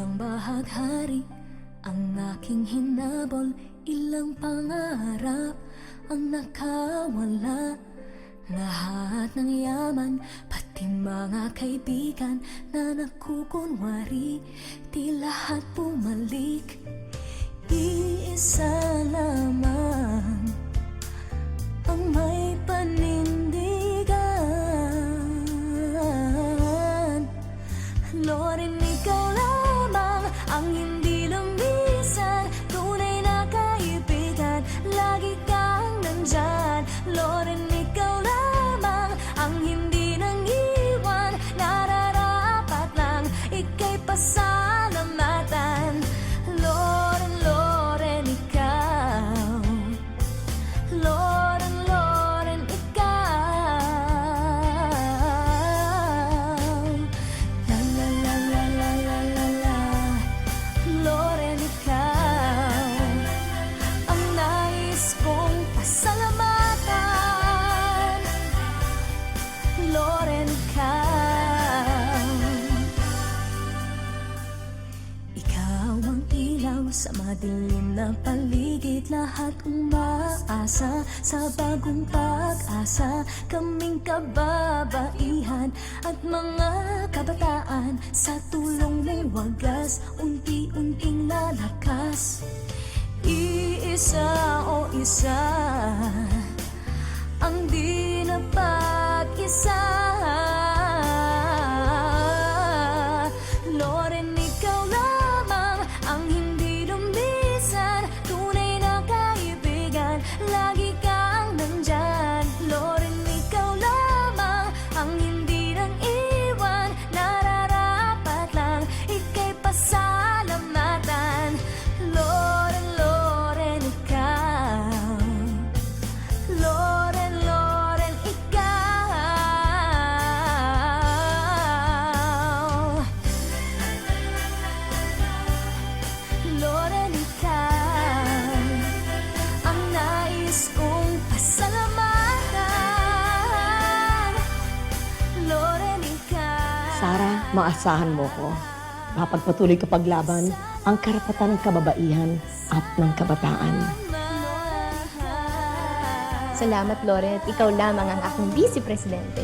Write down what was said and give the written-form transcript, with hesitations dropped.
Ilang bahaghari ang aking hinabol, ilang pangarap ang nakawala. Lahat ng yaman, pati mga kaibigan na nakukunwari, di lahat bumalik. Iisa lamang ang may panindigan. Loren, ikaw lamang ang hindi lumisan, tunay na kaibigan, lagi kang nandyan. Loren, ikaw lamang ang hindi nang iwan, nararapat lang ika'y pasalamatan. Loren, Loren, ikaw. Loren, Loren, ikaw. La la la la la la la la. Loren, ikaw ang nais kong pasalamatan. Loren, ikaw. Ikaw ang ilaw sa madilim na paligid, lahat umaasa sa bagong pag-asa. Kaming kababaihan at mga kabataan, sa tulong mong wagas, unti-unting lalakas. Iisa o isa ang di napag-isa. Loren, ikaw lamang ang hindi lumisan, tunay na kaibigan, lagi kang nandyan. Loren, ikaw lamang ang hindi nang iwan, nararapat lang ika'y pasalamatan. Loren, Loren, ikaw. Loren, Loren, ikaw. Loren, ikaw ang nais kong pasalamatan. Loren, ikaw. Sarah, maasahan mo ko. Mapagpatuloy ka paglaban ang karapatan ng kababaihan at ng kabataan. Salamat, Loren, at ikaw lamang ang aking vice presidente.